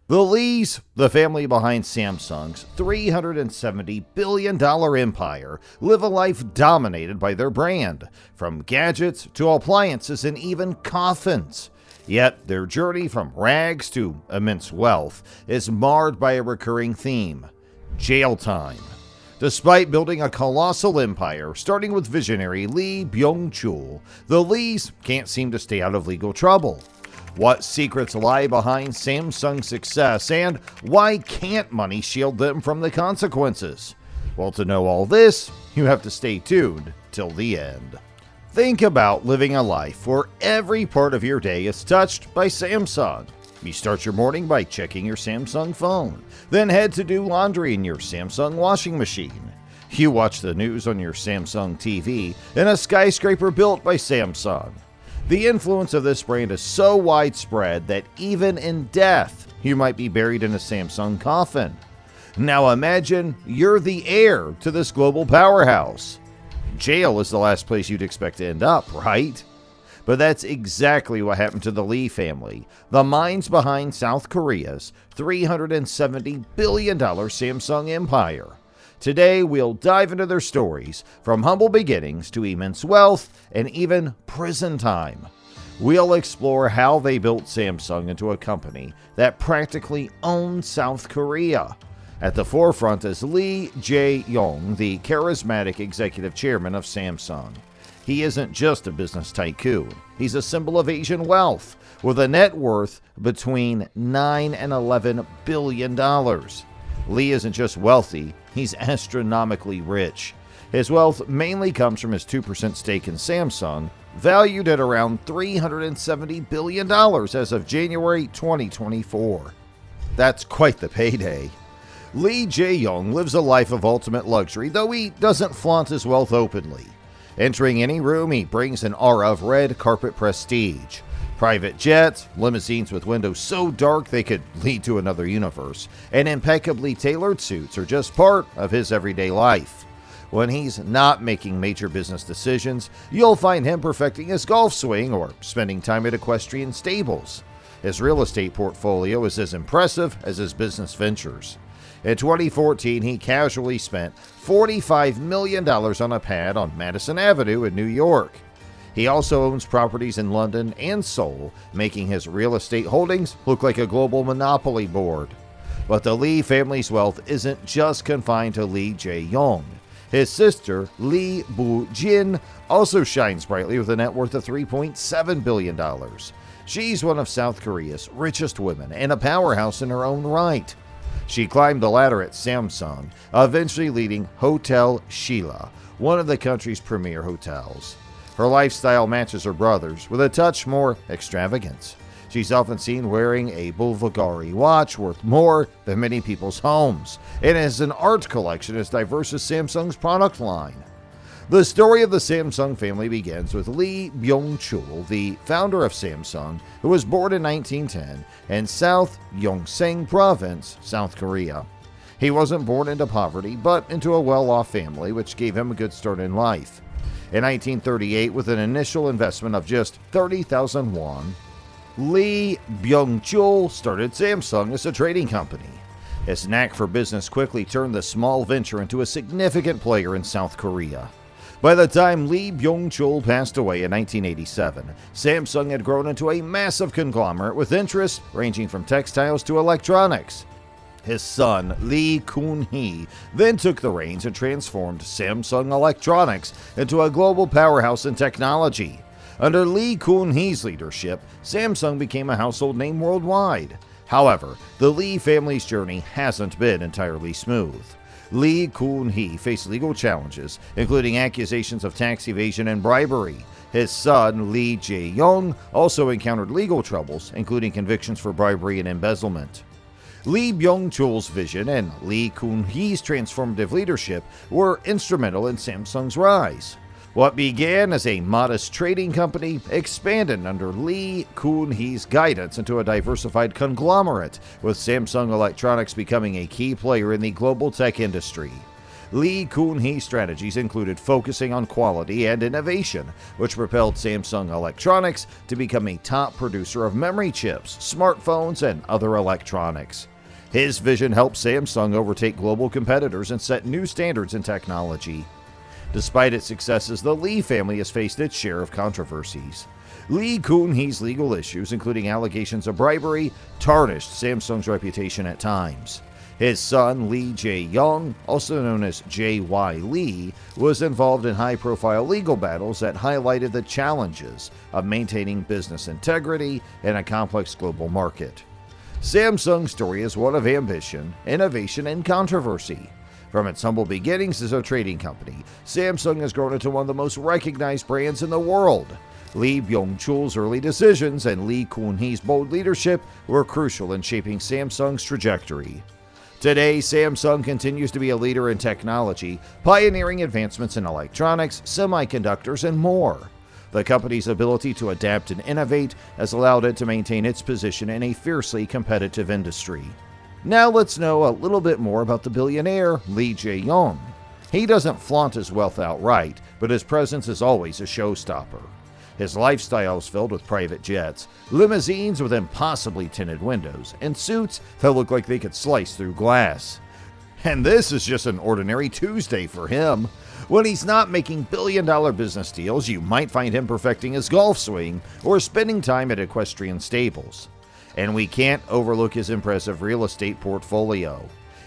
The Lees, the family behind Samsung's $370 billion empire, live a life dominated by their brand, from gadgets to appliances and even coffins. Yet their journey from rags to immense wealth is marred by a recurring theme: jail time. Despite building a colossal empire, starting with visionary Lee Byung-chul, the Lees can't seem to stay out of legal trouble. What secrets lie behind Samsung's success, and why can't money shield them from the consequences? Well, to know all this, you have to stay tuned till the end. Think about living a life where every part of your day is touched by Samsung. You start your morning by checking your Samsung phone, then head to do laundry in your Samsung washing machine. You watch the news on your Samsung TV in a skyscraper built by Samsung. The influence of this brand is so widespread that even in death, you might be buried in a Samsung coffin. Now imagine you're the heir to this global powerhouse. Jail is the last place you'd expect to end up, right? But that's exactly what happened to the Lee family, the minds behind South Korea's $370 billion Samsung empire. Today, we'll dive into their stories, from humble beginnings to immense wealth and even prison time. We'll explore how they built Samsung into a company that practically owns South Korea. At the forefront is Lee Jae-yong, the charismatic executive chairman of Samsung. He isn't just a business tycoon. He's a symbol of Asian wealth, with a net worth between $9 and $11 billion. Lee isn't just wealthy, he's astronomically rich. His wealth mainly comes from his 2% stake in Samsung, valued at around $370 billion as of January 2024. That's quite the payday. Lee Jae-yong lives a life of ultimate luxury, though he doesn't flaunt his wealth openly. Entering any room, he brings an aura of red carpet prestige. Private jets, limousines with windows so dark they could lead to another universe, and impeccably tailored suits are just part of his everyday life. When he's not making major business decisions, you'll find him perfecting his golf swing or spending time at equestrian stables. His real estate portfolio is as impressive as his business ventures. In 2014, he casually spent $45 million on a pad on Madison Avenue in New York. He also owns properties in London and Seoul, making his real estate holdings look like a global monopoly board. But the Lee family's wealth isn't just confined to Lee Jae-yong. His sister, Lee Bu-jin, also shines brightly with a net worth of $3.7 billion. She's one of South Korea's richest women and a powerhouse in her own right. She climbed the ladder at Samsung, eventually leading Hotel Sheila, one of the country's premier hotels. Her lifestyle matches her brother's, with a touch more extravagance. She's often seen wearing a Bulgari watch worth more than many people's homes, and has an art collection as diverse as Samsung's product line. The story of the Samsung family begins with Lee Byung-chul, the founder of Samsung, who was born in 1910 in South Gyeongsang Province, South Korea. He wasn't born into poverty, but into a well-off family, which gave him a good start in life. In 1938, with an initial investment of just 30,000 won, Lee Byung-chul started Samsung as a trading company. His knack for business quickly turned the small venture into a significant player in South Korea. By the time Lee Byung-chul passed away in 1987, Samsung had grown into a massive conglomerate with interests ranging from textiles to electronics. His son, Lee Kun-hee, then took the reins and transformed Samsung Electronics into a global powerhouse in technology. Under Lee Kun-hee's leadership, Samsung became a household name worldwide. However, the Lee family's journey hasn't been entirely smooth. Lee Kun-hee faced legal challenges, including accusations of tax evasion and bribery. His son, Lee Jae-yong, also encountered legal troubles, including convictions for bribery and embezzlement. Lee Byung-chul's vision and Lee Kun-hee's transformative leadership were instrumental in Samsung's rise. What began as a modest trading company expanded under Lee Kun-hee's guidance into a diversified conglomerate, with Samsung Electronics becoming a key player in the global tech industry. Lee Kun-hee strategies included focusing on quality and innovation, which propelled Samsung Electronics to become a top producer of memory chips, smartphones, and other electronics. His vision helped Samsung overtake global competitors and set new standards in technology. Despite its successes, the Lee family has faced its share of controversies. Lee Kun-hee's legal issues, including allegations of bribery, tarnished Samsung's reputation at times. His son, Lee Jae-young, also known as J.Y. Lee, was involved in high-profile legal battles that highlighted the challenges of maintaining business integrity in a complex global market. Samsung's story is one of ambition, innovation, and controversy. From its humble beginnings as a trading company, Samsung has grown into one of the most recognized brands in the world. Lee Byung-chul's early decisions and Lee Kun-hee's bold leadership were crucial in shaping Samsung's trajectory. Today, Samsung continues to be a leader in technology, pioneering advancements in electronics, semiconductors, and more. The company's ability to adapt and innovate has allowed it to maintain its position in a fiercely competitive industry. Now let's know a little bit more about the billionaire Lee Jae-young. He doesn't flaunt his wealth outright, but his presence is always a showstopper. His lifestyle is filled with private jets, limousines with impossibly tinted windows, and suits that look like they could slice through glass. And this is just an ordinary Tuesday for him. When he's not making billion-dollar business deals, you might find him perfecting his golf swing or spending time at equestrian stables. And we can't overlook his impressive real estate portfolio.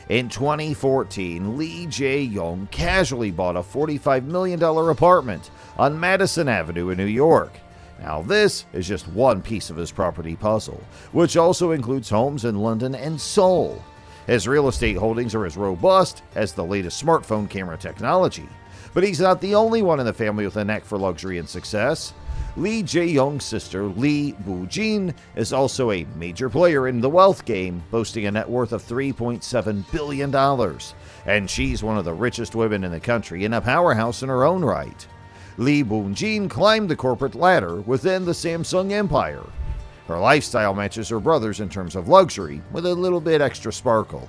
In 2014, Lee Jae-young casually bought a $45 million apartment on Madison Avenue in New York. Now this is just one piece of his property puzzle, which also includes homes in London and Seoul. His real estate holdings are as robust as the latest smartphone camera technology. But he's not the only one in the family with a knack for luxury and success. Lee Jae-young's sister, Lee Boo-jin, is also a major player in the wealth game, boasting a net worth of $3.7 billion. And she's one of the richest women in the country and a powerhouse in her own right. Lee Boo-jin climbed the corporate ladder within the Samsung empire. Her lifestyle matches her brother's in terms of luxury, with a little bit extra sparkle.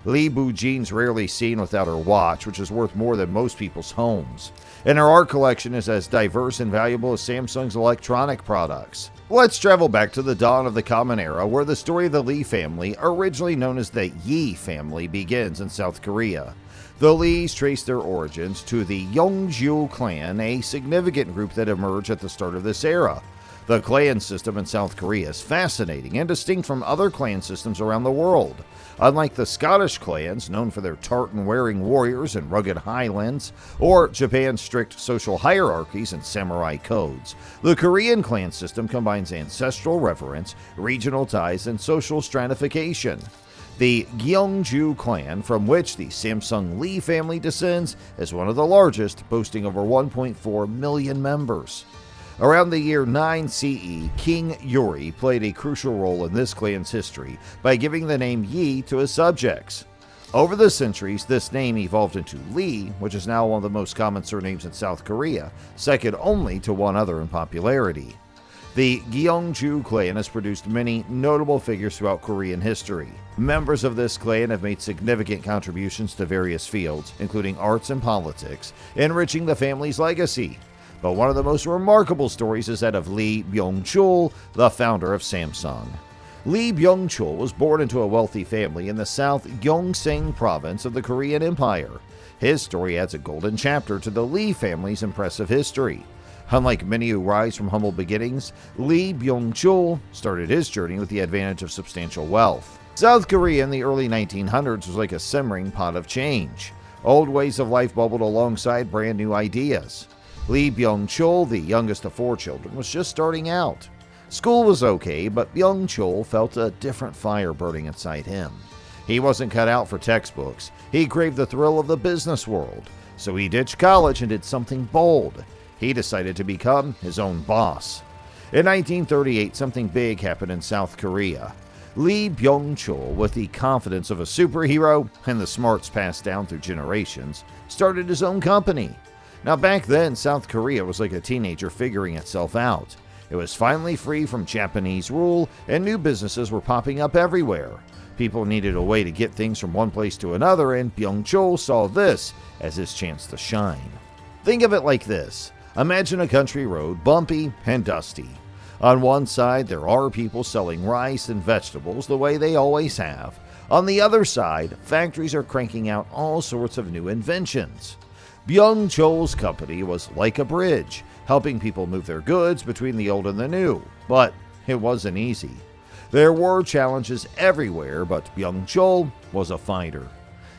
Lee Boo-jin's rarely seen without her watch, which is worth more than most people's homes. And her art collection is as diverse and valuable as Samsung's electronic products. Let's travel back to the dawn of the Common Era, where the story of the Lee family, originally known as the Yi family, begins in South Korea. The Lees trace their origins to the Yeongju clan, a significant group that emerged at the start of this era. The clan system in South Korea is fascinating and distinct from other clan systems around the world. Unlike the Scottish clans, known for their tartan-wearing warriors and rugged highlands, or Japan's strict social hierarchies and samurai codes, the Korean clan system combines ancestral reverence, regional ties, and social stratification. The Gyeongju clan, from which the Samsung Lee family descends, is one of the largest, boasting over 1.4 million members. Around the year 9 CE, King Yuri played a crucial role in this clan's history by giving the name Yi to his subjects. Over the centuries, this name evolved into Lee, which is now one of the most common surnames in South Korea, second only to one other in popularity. The Gyeongju clan has produced many notable figures throughout Korean history. Members of this clan have made significant contributions to various fields, including arts and politics, enriching the family's legacy. But one of the most remarkable stories is that of Lee Byung-chul, the founder of Samsung. Lee Byung-chul was born into a wealthy family in the South Gyeongsang province of the Korean Empire. His story adds a golden chapter to the Lee family's impressive history. Unlike many who rise from humble beginnings, Lee Byung-chul started his journey with the advantage of substantial wealth. South Korea in the early 1900s was like a simmering pot of change. Old ways of life bubbled alongside brand new ideas. Lee Byung-chul, the youngest of 4 children, was just starting out. School was okay, but Byung-chul felt a different fire burning inside him. He wasn't cut out for textbooks. He craved the thrill of the business world. So he ditched college and did something bold. He decided to become his own boss. In 1938, something big happened in South Korea. Lee Byung-chul, with the confidence of a superhero and the smarts passed down through generations, started his own company. Now back then, South Korea was like a teenager figuring itself out. It was finally free from Japanese rule, and new businesses were popping up everywhere. People needed a way to get things from one place to another, and Byung-chul saw this as his chance to shine. Think of it like this. Imagine a country road, bumpy and dusty. On one side, there are people selling rice and vegetables the way they always have. On the other side, factories are cranking out all sorts of new inventions. Byung-chul's company was like a bridge, helping people move their goods between the old and the new. But it wasn't easy. There were challenges everywhere, but Byung-chul was a fighter.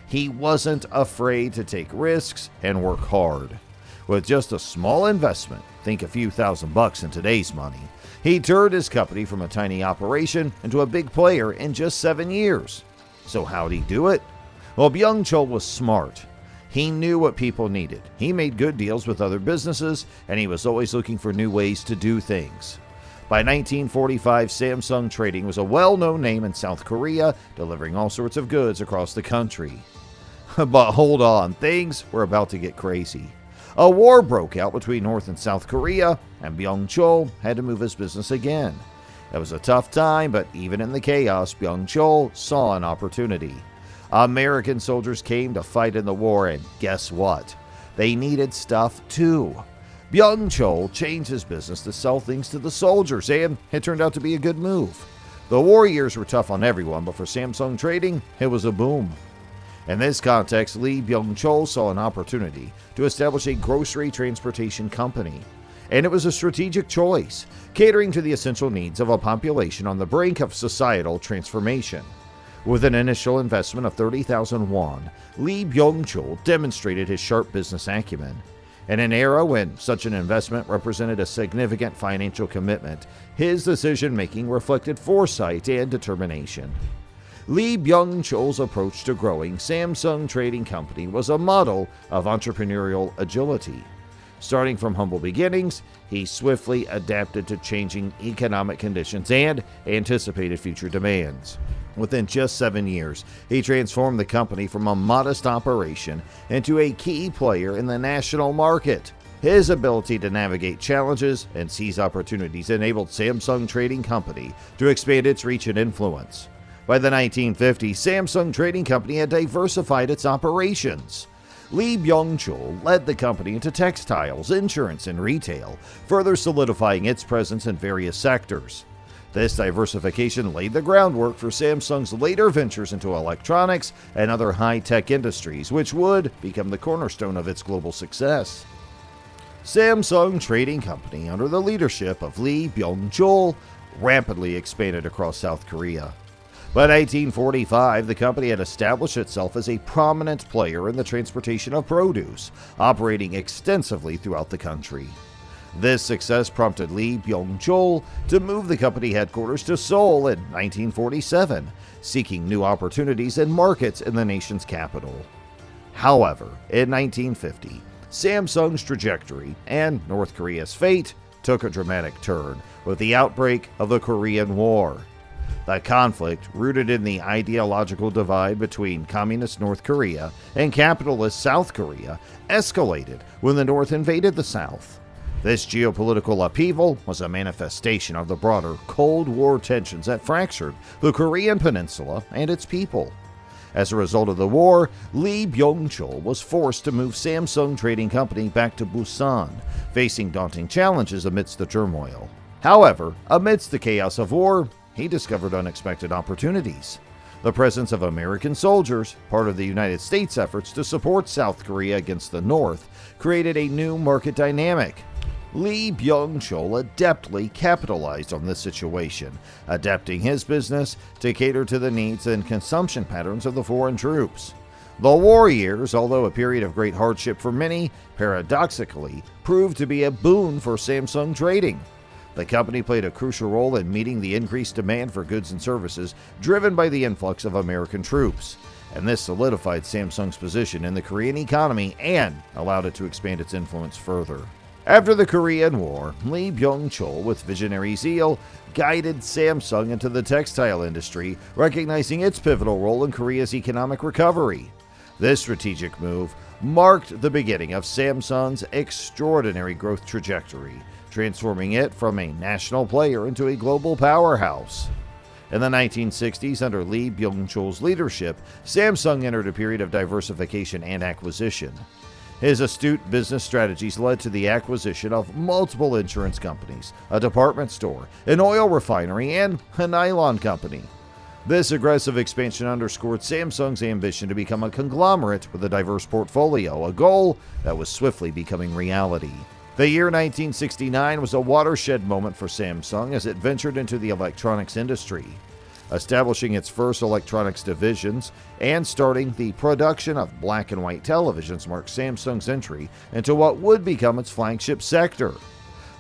He wasn't afraid to take risks and work hard. With just a small investment, think a few $1,000 in today's money, he turned his company from a tiny operation into a big player in just 7 years. So how'd he do it? Well, Byung-chul was smart. He knew what people needed. He made good deals with other businesses, and he was always looking for new ways to do things. By 1945, Samsung Trading was a well-known name in South Korea, delivering all sorts of goods across the country. But hold on, things were about to get crazy. A war broke out between North and South Korea, and Byung-chul had to move his business again. It was a tough time, but even in the chaos, Byung-chul saw an opportunity. American soldiers came to fight in the war, and guess what? They needed stuff too. Byung-chul changed his business to sell things to the soldiers, and it turned out to be a good move. The war years were tough on everyone, but for Samsung Trading, it was a boom. In this context, Lee Byung-chul saw an opportunity to establish a grocery transportation company. And it was a strategic choice, catering to the essential needs of a population on the brink of societal transformation. With an initial investment of 30,000 won, Lee Byung-chul demonstrated his sharp business acumen. In an era when such an investment represented a significant financial commitment, his decision-making reflected foresight and determination. Lee Byung-chul's approach to growing Samsung Trading Company was a model of entrepreneurial agility. Starting from humble beginnings, he swiftly adapted to changing economic conditions and anticipated future demands. Within just 7 years, he transformed the company from a modest operation into a key player in the national market. His ability to navigate challenges and seize opportunities enabled Samsung Trading Company to expand its reach and influence. By the 1950s, Samsung Trading Company had diversified its operations. Lee Byung-chul led the company into textiles, insurance, and retail, further solidifying its presence in various sectors. This diversification laid the groundwork for Samsung's later ventures into electronics and other high-tech industries, which would become the cornerstone of its global success. Samsung Trading Company, under the leadership of Lee Byung-chul, rapidly expanded across South Korea. By 1945, the company had established itself as a prominent player in the transportation of produce, operating extensively throughout the country. This success prompted Lee Byung-chul to move the company headquarters to Seoul in 1947, seeking new opportunities and markets in the nation's capital. However, in 1950, Samsung's trajectory and North Korea's fate took a dramatic turn with the outbreak of the Korean War. The conflict, rooted in the ideological divide between communist North Korea and capitalist South Korea, escalated when the North invaded the South. This geopolitical upheaval was a manifestation of the broader Cold War tensions that fractured the Korean peninsula and its people. As a result of the war, Lee Byung-chul was forced to move Samsung Trading Company back to Busan, facing daunting challenges amidst the turmoil. However, amidst the chaos of war, he discovered unexpected opportunities. The presence of American soldiers, part of the United States' efforts to support South Korea against the North, created a new market dynamic. Lee Byung-chul adeptly capitalized on this situation, adapting his business to cater to the needs and consumption patterns of the foreign troops. The war years, although a period of great hardship for many, paradoxically proved to be a boon for Samsung Trading. The company played a crucial role in meeting the increased demand for goods and services driven by the influx of American troops, and this solidified Samsung's position in the Korean economy and allowed it to expand its influence further. After the Korean War, Lee Byung-chul, with visionary zeal, guided Samsung into the textile industry, recognizing its pivotal role in Korea's economic recovery. This strategic move marked the beginning of Samsung's extraordinary growth trajectory, transforming it from a national player into a global powerhouse. In the 1960s, under Lee Byung-chul's leadership, Samsung entered a period of diversification and acquisition. His astute business strategies led to the acquisition of multiple insurance companies, a department store, an oil refinery, and a nylon company. This aggressive expansion underscored Samsung's ambition to become a conglomerate with a diverse portfolio, a goal that was swiftly becoming reality. The year 1969 was a watershed moment for Samsung as it ventured into the electronics industry, establishing its first electronics divisions and starting the production of black and white televisions marked Samsung's entry into what would become its flagship sector.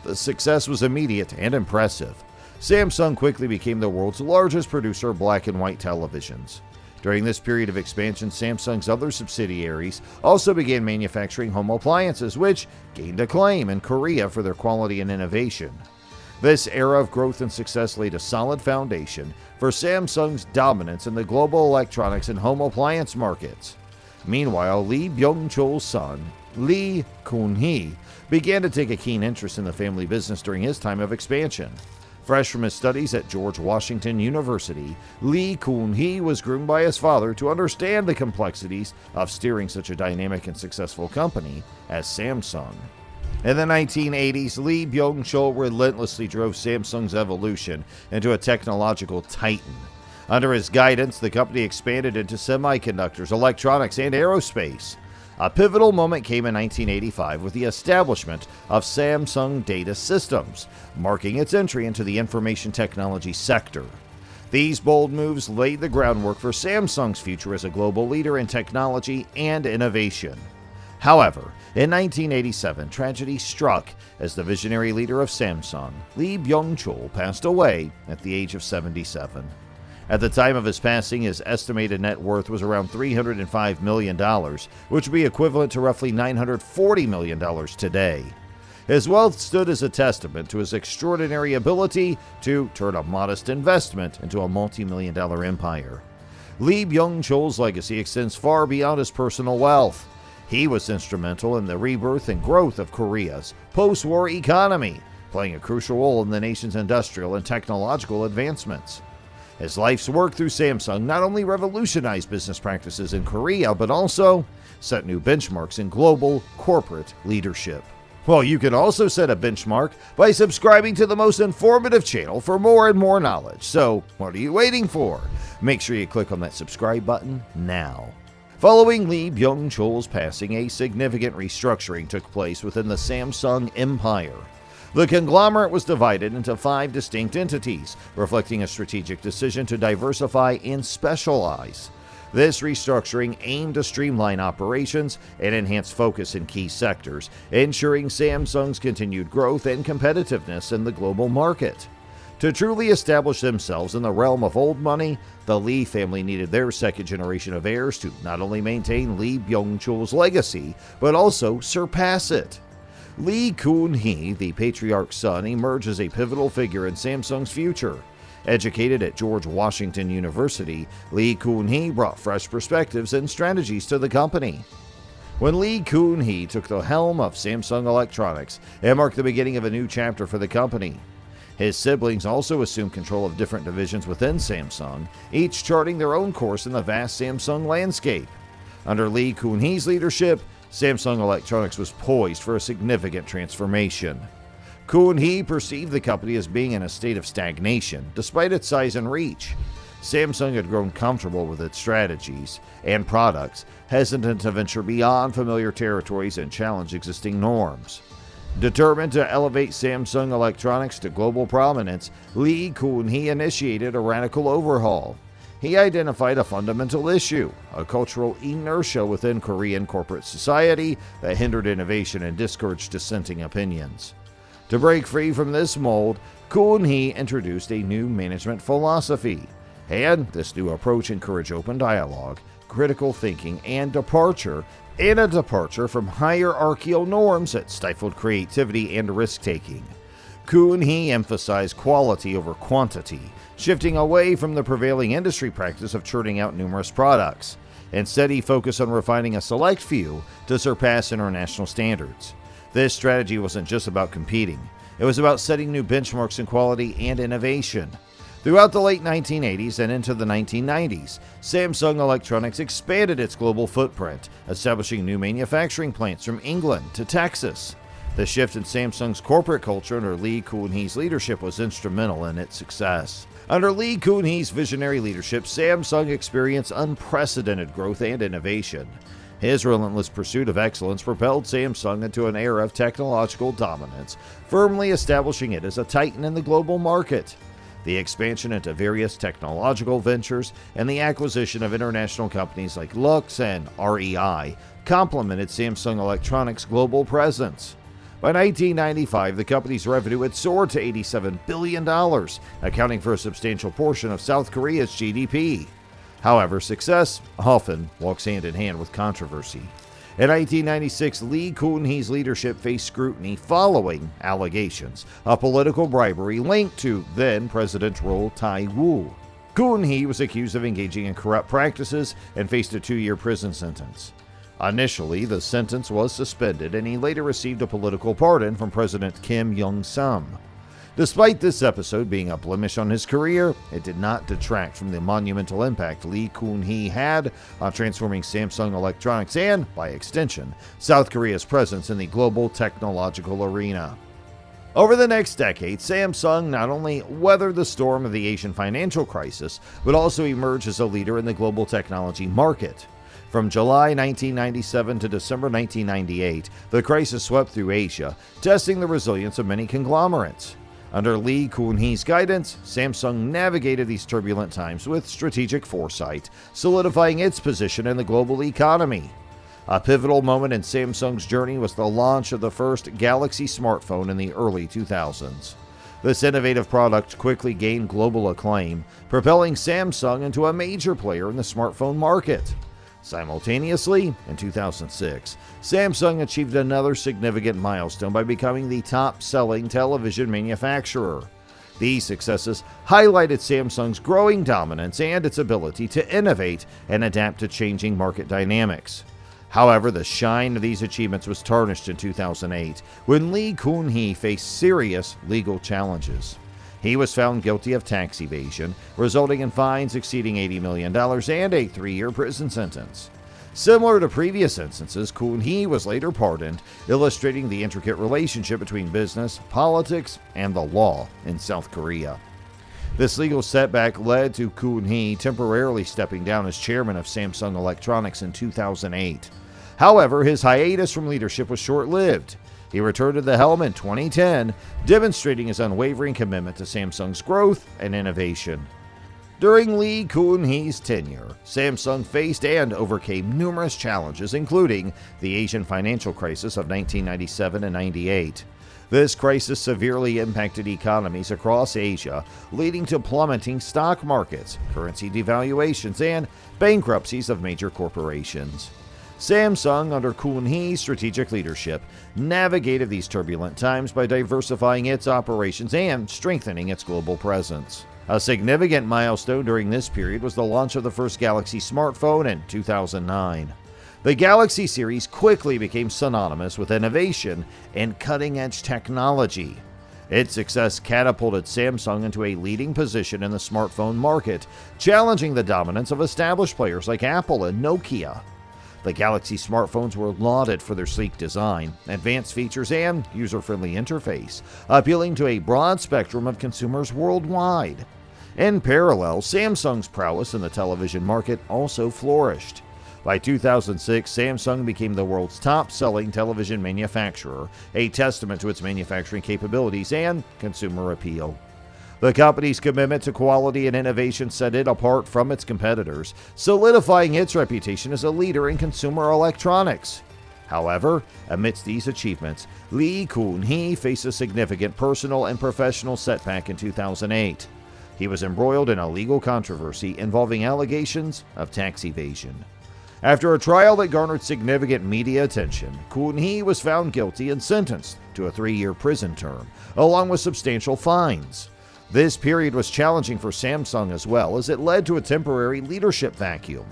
The success was immediate and impressive. Samsung quickly became the world's largest producer of black and white televisions. During this period of expansion, Samsung's other subsidiaries also began manufacturing home appliances, which gained acclaim in Korea for their quality and innovation. This era of growth and success laid a solid foundation for Samsung's dominance in the global electronics and home appliance markets. Meanwhile, Lee Byung-chul's son, Lee Kun-hee, began to take a keen interest in the family business during his time of expansion. Fresh from his studies at George Washington University, Lee Kun-hee was groomed by his father to understand the complexities of steering such a dynamic and successful company as Samsung. In the 1980s, Lee Byung-chul relentlessly drove Samsung's evolution into a technological titan. Under his guidance, the company expanded into semiconductors, electronics, and aerospace. A pivotal moment came in 1985 with the establishment of Samsung Data Systems, marking its entry into the information technology sector. These bold moves laid the groundwork for Samsung's future as a global leader in technology and innovation. However, in 1987, tragedy struck as the visionary leader of Samsung, Lee Byung-chul, passed away at the age of 77. At the time of his passing, his estimated net worth was around $305 million, which would be equivalent to roughly $940 million today. His wealth stood as a testament to his extraordinary ability to turn a modest investment into a multi-million-dollar empire. Lee Byung-chul's legacy extends far beyond his personal wealth. He was instrumental in the rebirth and growth of Korea's post-war economy, playing a crucial role in the nation's industrial and technological advancements. His life's work through Samsung not only revolutionized business practices in Korea, but also set new benchmarks in global corporate leadership. Well, you can also set a benchmark by subscribing to the most informative channel for more and more knowledge. So, what are you waiting for? Make sure you click on that subscribe button now. Following Lee Byung-chul's passing, a significant restructuring took place within the Samsung empire. The conglomerate was divided into 5 distinct entities, reflecting a strategic decision to diversify and specialize. This restructuring aimed to streamline operations and enhance focus in key sectors, ensuring Samsung's continued growth and competitiveness in the global market. To truly establish themselves in the realm of old money, the Lee family needed their second generation of heirs to not only maintain Lee Byung-chul's legacy, but also surpass it. Lee Kun-hee, the patriarch's son, emerged as a pivotal figure in Samsung's future. Educated at George Washington University, Lee Kun-hee brought fresh perspectives and strategies to the company. When Lee Kun-hee took the helm of Samsung Electronics, it marked the beginning of a new chapter for the company. His siblings also assumed control of different divisions within Samsung, each charting their own course in the vast Samsung landscape. Under Lee Kun-hee's leadership, Samsung Electronics was poised for a significant transformation. Kun-hee perceived the company as being in a state of stagnation, despite its size and reach. Samsung had grown comfortable with its strategies and products, hesitant to venture beyond familiar territories and challenge existing norms. Determined to elevate Samsung Electronics to global prominence, Lee Kun-hee initiated a radical overhaul. He identified a fundamental issue, a cultural inertia within Korean corporate society that hindered innovation and discouraged dissenting opinions. To break free from this mold, Kun-hee introduced a new management philosophy, and this new approach encouraged open dialogue, critical thinking, and a departure from hierarchical norms that stifled creativity and risk-taking. Kun-hee emphasized quality over quantity, shifting away from the prevailing industry practice of churning out numerous products. Instead, he focused on refining a select few to surpass international standards. This strategy wasn't just about competing. It was about setting new benchmarks in quality and innovation. Throughout the late 1980s and into the 1990s, Samsung Electronics expanded its global footprint, establishing new manufacturing plants from England to Texas. The shift in Samsung's corporate culture under Lee Kun-hee's leadership was instrumental in its success. Under Lee Kun-hee's visionary leadership, Samsung experienced unprecedented growth and innovation. His relentless pursuit of excellence propelled Samsung into an era of technological dominance, firmly establishing it as a titan in the global market. The expansion into various technological ventures and the acquisition of international companies like Lux and REI complemented Samsung Electronics' global presence. By 1995, the company's revenue had soared to $87 billion, accounting for a substantial portion of South Korea's GDP. However, success often walks hand in hand with controversy. In 1996, Lee Kun-hee's leadership faced scrutiny following allegations of political bribery linked to then-President Roh Tae-woo. Kun-hee was accused of engaging in corrupt practices and faced a 2-year prison sentence. Initially, the sentence was suspended, and he later received a political pardon from President Kim Jong-sum. Despite this episode being a blemish on his career, it did not detract from the monumental impact Lee Kun-hee had on transforming Samsung Electronics and, by extension, South Korea's presence in the global technological arena. Over the next decade, Samsung not only weathered the storm of the Asian financial crisis, but also emerged as a leader in the global technology market. From July 1997 to December 1998, the crisis swept through Asia, testing the resilience of many conglomerates. Under Lee Kun-hee's guidance, Samsung navigated these turbulent times with strategic foresight, solidifying its position in the global economy. A pivotal moment in Samsung's journey was the launch of the first Galaxy smartphone in the early 2000s. This innovative product quickly gained global acclaim, propelling Samsung into a major player in the smartphone market. Simultaneously, in 2006, Samsung achieved another significant milestone by becoming the top-selling television manufacturer. These successes highlighted Samsung's growing dominance and its ability to innovate and adapt to changing market dynamics. However, the shine of these achievements was tarnished in 2008 when Lee Kun-hee faced serious legal challenges. He was found guilty of tax evasion, resulting in fines exceeding $80 million and a 3-year prison sentence. Similar to previous instances, Kun-hee was later pardoned, illustrating the intricate relationship between business, politics, and the law in South Korea. This legal setback led to Kun-hee temporarily stepping down as chairman of Samsung Electronics in 2008. However, his hiatus from leadership was short-lived. He returned to the helm in 2010, demonstrating his unwavering commitment to Samsung's growth and innovation. During Lee Kun-hee's tenure, Samsung faced and overcame numerous challenges, including the Asian financial crisis of 1997 and 98. This crisis severely impacted economies across Asia, leading to plummeting stock markets, currency devaluations, and bankruptcies of major corporations. Samsung, under Kun-hee's strategic leadership, navigated these turbulent times by diversifying its operations and strengthening its global presence. A significant milestone during this period was the launch of the first Galaxy smartphone in 2009. The Galaxy series quickly became synonymous with innovation and cutting-edge technology. Its success catapulted Samsung into a leading position in the smartphone market, challenging the dominance of established players like Apple and Nokia. The Galaxy smartphones were lauded for their sleek design, advanced features, and user-friendly interface, appealing to a broad spectrum of consumers worldwide. In parallel, Samsung's prowess in the television market also flourished. By 2006, Samsung became the world's top-selling television manufacturer, a testament to its manufacturing capabilities and consumer appeal. The company's commitment to quality and innovation set it apart from its competitors, solidifying its reputation as a leader in consumer electronics. However, amidst these achievements, Lee Kun-hee faced a significant personal and professional setback in 2008. He was embroiled in a legal controversy involving allegations of tax evasion. After a trial that garnered significant media attention, Kun-hee was found guilty and sentenced to a 3-year prison term, along with substantial fines. This period was challenging for Samsung as well, as it led to a temporary leadership vacuum.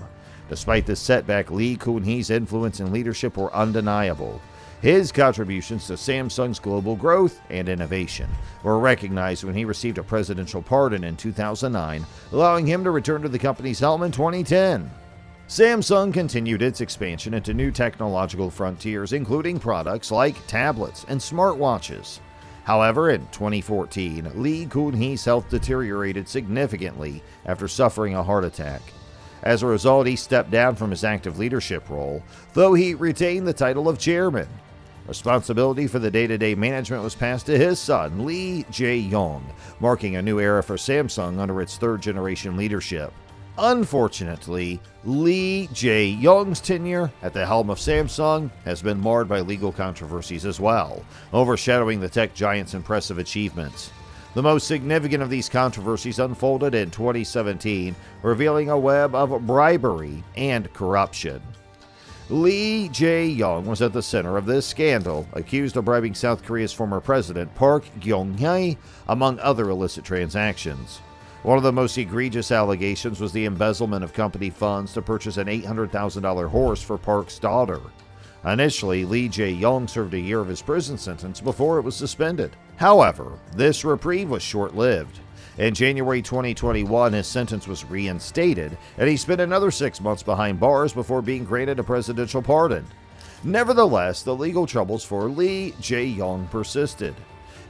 Despite this setback, Lee Kun-hee's influence and leadership were undeniable. His contributions to Samsung's global growth and innovation were recognized when he received a presidential pardon in 2009, allowing him to return to the company's helm in 2010. Samsung continued its expansion into new technological frontiers, including products like tablets and smartwatches. However, in 2014, Lee Kun-hee's health deteriorated significantly after suffering a heart attack. As a result, he stepped down from his active leadership role, though he retained the title of chairman. Responsibility for the day-to-day management was passed to his son, Lee Jae-yong, marking a new era for Samsung under its third-generation leadership. Unfortunately, Lee Jae-yong's tenure at the helm of Samsung has been marred by legal controversies as well, overshadowing the tech giant's impressive achievements. The most significant of these controversies unfolded in 2017, revealing a web of bribery and corruption. Lee Jae-yong was at the center of this scandal, accused of bribing South Korea's former president Park Geun-hye, among other illicit transactions. One of the most egregious allegations was the embezzlement of company funds to purchase an $800,000 horse for Park's daughter. Initially, Lee Jae-yong served a year of his prison sentence before it was suspended. However, this reprieve was short-lived. In January 2021, his sentence was reinstated, and he spent another 6 months behind bars before being granted a presidential pardon. Nevertheless, the legal troubles for Lee Jae-yong persisted.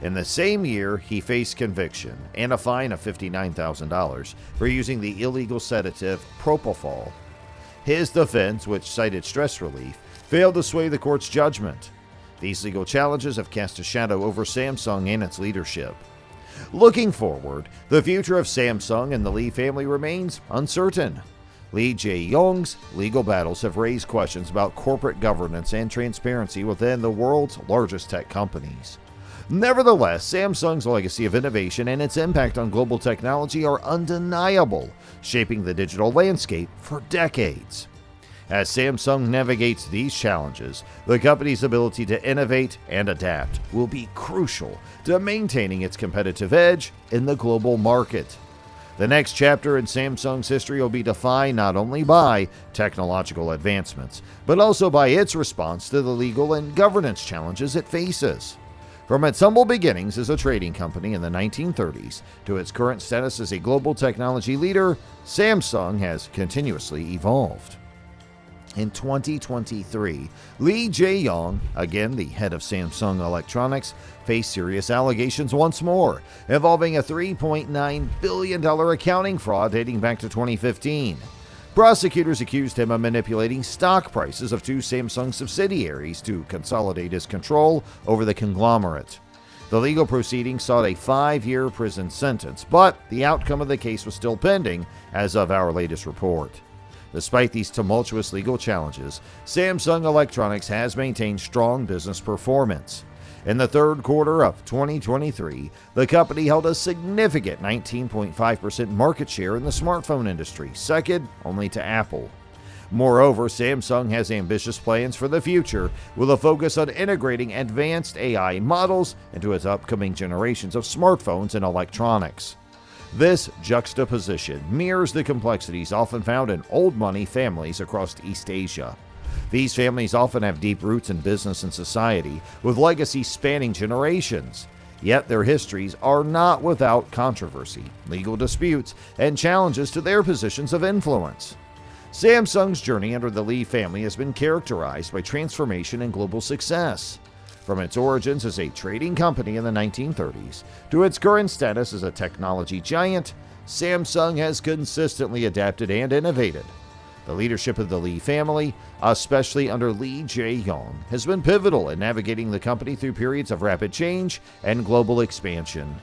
In the same year, he faced conviction and a fine of $59,000 for using the illegal sedative propofol. His defense, which cited stress relief, failed to sway the court's judgment. These legal challenges have cast a shadow over Samsung and its leadership. Looking forward, the future of Samsung and the Lee family remains uncertain. Lee Jae-yong's legal battles have raised questions about corporate governance and transparency within the world's largest tech companies. Nevertheless, Samsung's legacy of innovation and its impact on global technology are undeniable, shaping the digital landscape for decades. As Samsung navigates these challenges, the company's ability to innovate and adapt will be crucial to maintaining its competitive edge in the global market. The next chapter in Samsung's history will be defined not only by technological advancements, but also by its response to the legal and governance challenges it faces. From its humble beginnings as a trading company in the 1930s to its current status as a global technology leader, Samsung has continuously evolved. In 2023, Lee Jae-yong, again the head of Samsung Electronics, faced serious allegations once more, involving a $3.9 billion accounting fraud dating back to 2015. Prosecutors accused him of manipulating stock prices of two Samsung subsidiaries to consolidate his control over the conglomerate. The legal proceedings sought a 5-year prison sentence, but the outcome of the case was still pending as of our latest report. Despite these tumultuous legal challenges, Samsung Electronics has maintained strong business performance. In the third quarter of 2023, the company held a significant 19.5% market share in the smartphone industry, second only to Apple. Moreover, Samsung has ambitious plans for the future, with a focus on integrating advanced AI models into its upcoming generations of smartphones and electronics. This juxtaposition mirrors the complexities often found in old money families across East Asia. These families often have deep roots in business and society, with legacies spanning generations. Yet their histories are not without controversy, legal disputes, and challenges to their positions of influence. Samsung's journey under the Lee family has been characterized by transformation and global success. From its origins as a trading company in the 1930s to its current status as a technology giant, Samsung has consistently adapted and innovated. The leadership of the Lee family, especially under Lee Jae-yong, has been pivotal in navigating the company through periods of rapid change and global expansion.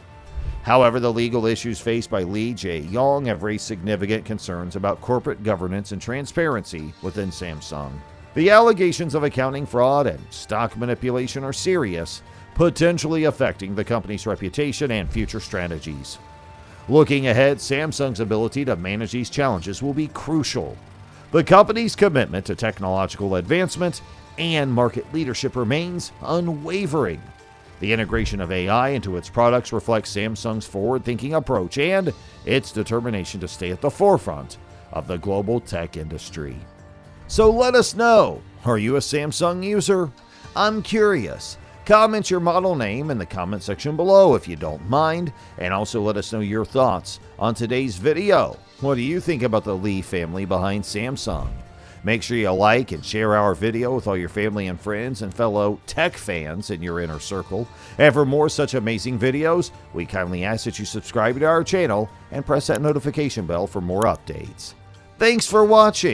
However, the legal issues faced by Lee Jae-yong have raised significant concerns about corporate governance and transparency within Samsung. The allegations of accounting fraud and stock manipulation are serious, potentially affecting the company's reputation and future strategies. Looking ahead, Samsung's ability to manage these challenges will be crucial. The company's commitment to technological advancement and market leadership remains unwavering. The integration of AI into its products reflects Samsung's forward-thinking approach and its determination to stay at the forefront of the global tech industry. So let us know, are you a Samsung user? I'm curious. Comment your model name in the comment section below if you don't mind, and also let us know your thoughts on today's video. What do you think about the Lee family behind Samsung? Make sure you like and share our video with all your family and friends and fellow tech fans in your inner circle. And for more such amazing videos, we kindly ask that you subscribe to our channel and press that notification bell for more updates. Thanks for watching.